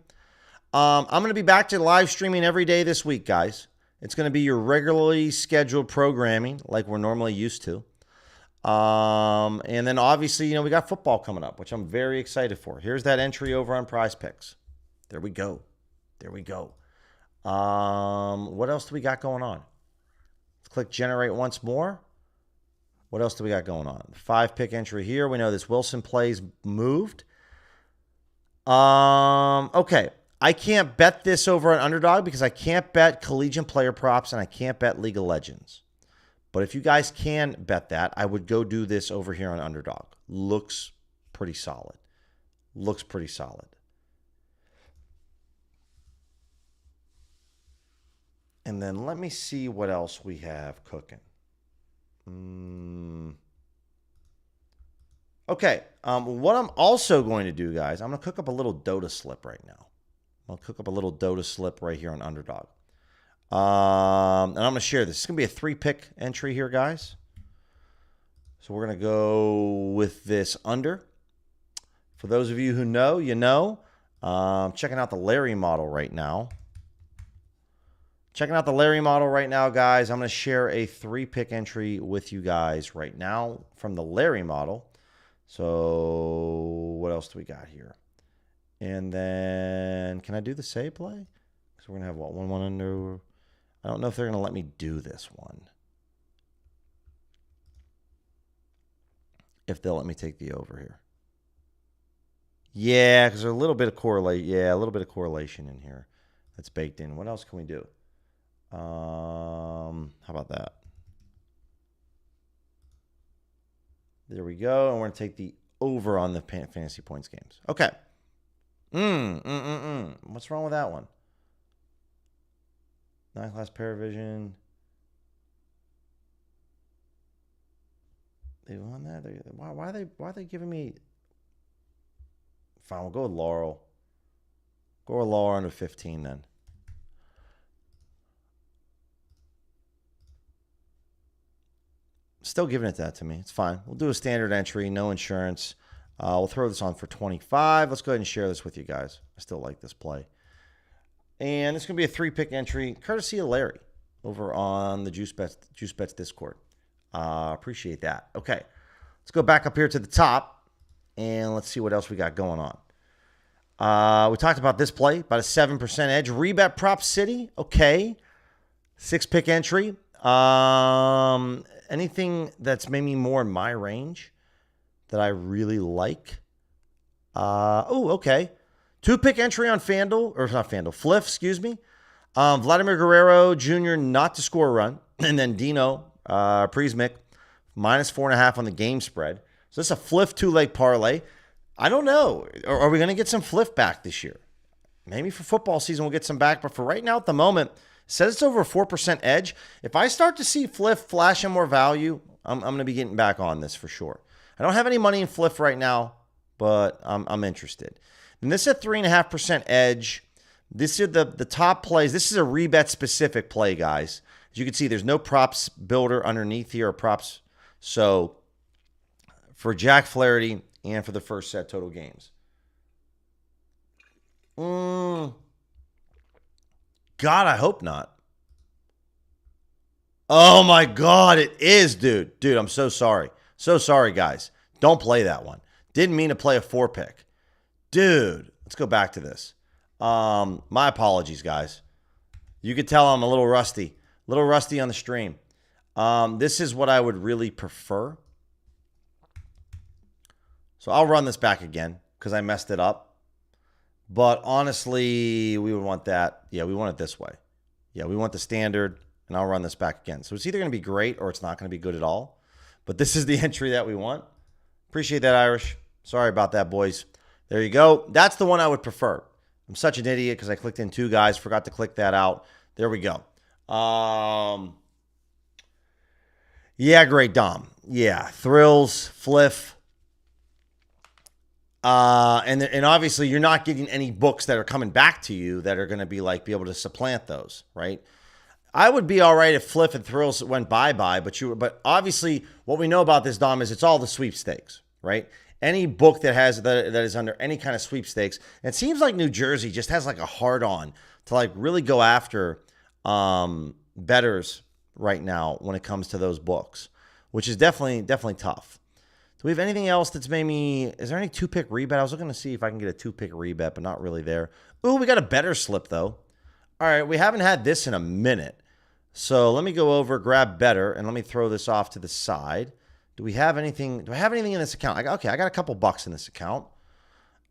I'm going to be back to live streaming every day this week, guys. It's going to be your regularly scheduled programming like we're normally used to. And then obviously, we got football coming up, which I'm very excited for. Here's that entry over on PrizePicks. There we go. What else do we got going on? Let's click generate once more. What else do we got going on? 5-pick entry here. We know this Wilson plays moved. Okay. I can't bet this over on UnderDog because I can't bet collegiate player props and I can't bet League of Legends. But if you guys can bet that, I would go do this over here on UnderDog. Looks pretty solid. And then let me see what else we have cooking. Okay. What I'm also going to do, guys, I'm going to cook up a little Dota slip right now. I'll cook up a little Dota slip right here on UnderDog. And I'm going to share this. It's going to be a 3-pick entry here, guys. So we're going to go with this under. For those of you who know, you know. Checking out the Larry model right now. Checking out the Larry model right now, guys. I'm going to share a 3-pick entry with you guys right now from the Larry model. So what else do we got here? And then can I do the save play? So we're going to have what? 1 under. I don't know if they're going to let me do this one. If they'll let me take the over here. Yeah, because there's a little bit of correlation. Yeah, a little bit of correlation in here that's baked in. What else can we do? How about that? There we go. And we're going to take the over on the fantasy points games. Okay. What's wrong with that one? 9-class Paravision. They won that. Why are they giving me? Fine, we'll go with Laurel. Go with Laurel under 15 then. Still giving it that to me. It's fine. We'll do a standard entry, no insurance. We'll throw this on for 25. Let's go ahead and share this with you guys. I still like this play. And it's going to be a 3-pick entry, courtesy of Larry, over on the Juice Bets Discord. Appreciate that. Okay, let's go back up here to the top, and let's see what else we got going on. We talked about this play, about a 7% edge. Rebet Prop City, okay. 6-pick entry. Anything that's maybe more in my range that I really like? Okay. 2-pick entry on FanDuel, or not FanDuel, Fliff, excuse me. Vladimir Guerrero Jr. not to score a run. And then Dino Priezmic, minus 4.5 on the game spread. So this is a Fliff 2-leg parlay. I don't know. Are we going to get some Fliff back this year? Maybe for football season we'll get some back. But for right now at the moment, it says it's over a 4% edge. If I start to see Fliff flashing more value, I'm going to be getting back on this for sure. I don't have any money in Fliff right now, but I'm interested. And this is a 3.5% edge. This is the top plays. This is a rebet specific play, guys. As you can see, there's no props builder underneath here or props. So for Jack Flaherty and for the first set total games. God, I hope not. Oh my God, it is, dude. Dude, I'm so sorry. So sorry, guys. Don't play that one. Didn't mean to play a 4-pick. Dude, let's go back to this. My apologies, guys. You could tell I'm a little rusty. A little rusty on the stream. This is what I would really prefer. So I'll run this back again because I messed it up. But honestly, we would want that. Yeah, we want it this way. Yeah, we want the standard, and I'll run this back again. So it's either going to be great or it's not going to be good at all. But this is the entry that we want. Appreciate that, Irish. Sorry about that, boys. There you go. That's the one I would prefer. I'm such an idiot because I clicked in 2 guys. Forgot to click that out. There we go. Yeah, great, Dom. Yeah, Thrills, Fliff. And obviously you're not getting any books that are coming back to you that are going to be able to supplant those, right? I would be all right if Fliff and Thrills went bye-bye, but obviously what we know about this, Dom, is it's all the sweepstakes, right? Any book that is under any kind of sweepstakes. And it seems like New Jersey just has a hard on to really go after bettors right now when it comes to those books, which is definitely tough. Do we have anything else that's maybe, is there any 2-pick rebet? I was looking to see if I can get a 2-pick rebet, but not really there. Ooh, we got a better slip though. All right, we haven't had this in a minute. So let me go over, grab better, and let me throw this off to the side. Do I have anything in this account? Okay, I got a couple bucks in this account.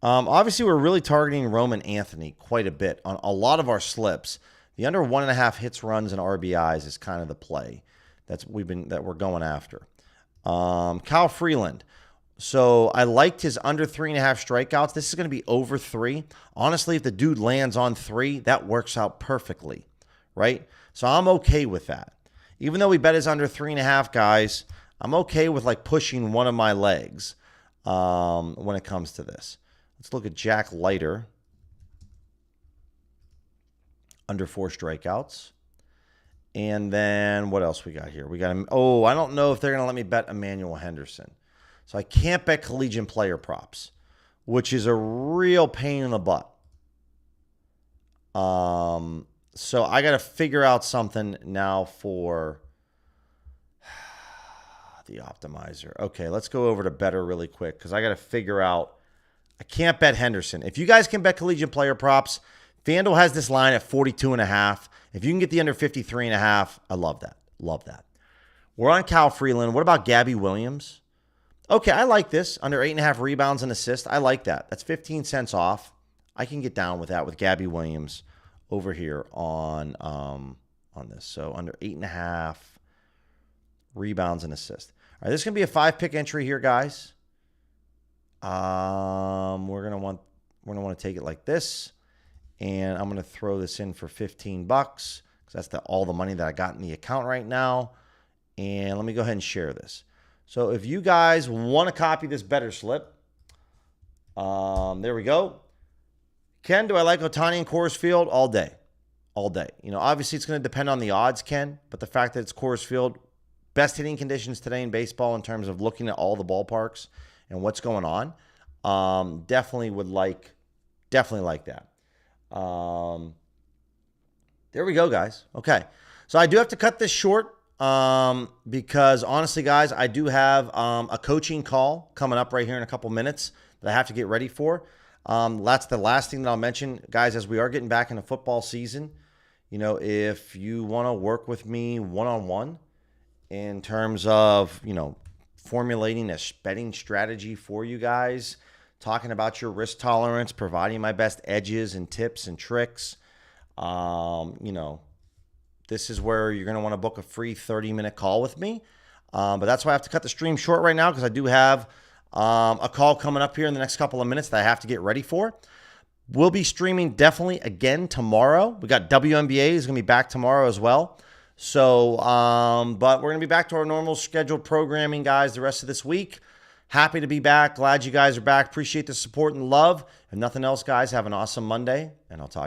Obviously, we're really targeting Roman Anthony quite a bit on a lot of our slips. The under 1.5 hits, runs, and RBIs is kind of the play that we're going after. Kyle Freeland. So I liked his under 3.5 strikeouts. This is going to be over 3. Honestly, if the dude lands on 3, that works out perfectly, right? So I'm okay with that. Even though we bet is under 3.5, guys, I'm okay with like pushing one of my legs when it comes to this. Let's look at Jack Leiter. Under 4 strikeouts. And then what else we got here? We got him. Oh, I don't know if they're going to let me bet Emmanuel Henderson. So I can't bet collegiate player props, which is a real pain in the butt. So I got to figure out something now for the optimizer. Okay, let's go over to better really quick because I got to figure out. I can't bet Henderson. If you guys can bet collegiate player props, FanDuel has this line at 42.5. If you can get the under 53.5, I love that. Love that. We're on Cal Freeland. What about Gabby Williams? Okay, I like this. Under 8.5 rebounds and assists. I like that. That's 15 cents off. I can get down with that with Gabby Williams over here on this. So under 8.5 rebounds and assists. All right, this is gonna be a 5-pick entry here, guys. We're gonna want to take it like this. And I'm going to throw this in for $15 because that's all the money that I got in the account right now. And let me go ahead and share this. So if you guys want to copy this better slip, there we go. Ken, do I like Ohtani and Coors Field? All day. All day. You know, obviously it's going to depend on the odds, Ken, but the fact that it's Coors Field, best hitting conditions today in baseball in terms of looking at all the ballparks and what's going on, definitely like that. There we go, guys. Okay. So I do have to cut this short because honestly, guys, I do have a coaching call coming up right here in a couple minutes that I have to get ready for. That's the last thing that I'll mention, guys, as we are getting back into football season. You know, if you want to work with me one-on-one in terms of, you know, formulating a betting strategy for you guys, talking about your risk tolerance, providing my best edges and tips and tricks. You know, this is where you're going to want to book a free 30-minute call with me. But that's why I have to cut the stream short right now because I do have a call coming up here in the next couple of minutes that I have to get ready for. We'll be streaming definitely again tomorrow. We got WNBA is going to be back tomorrow as well. So, but we're going to be back to our normal scheduled programming, guys, the rest of this week. Happy to be back. Glad you guys are back. Appreciate the support and love. If nothing else, guys, have an awesome Monday, and I'll talk to you.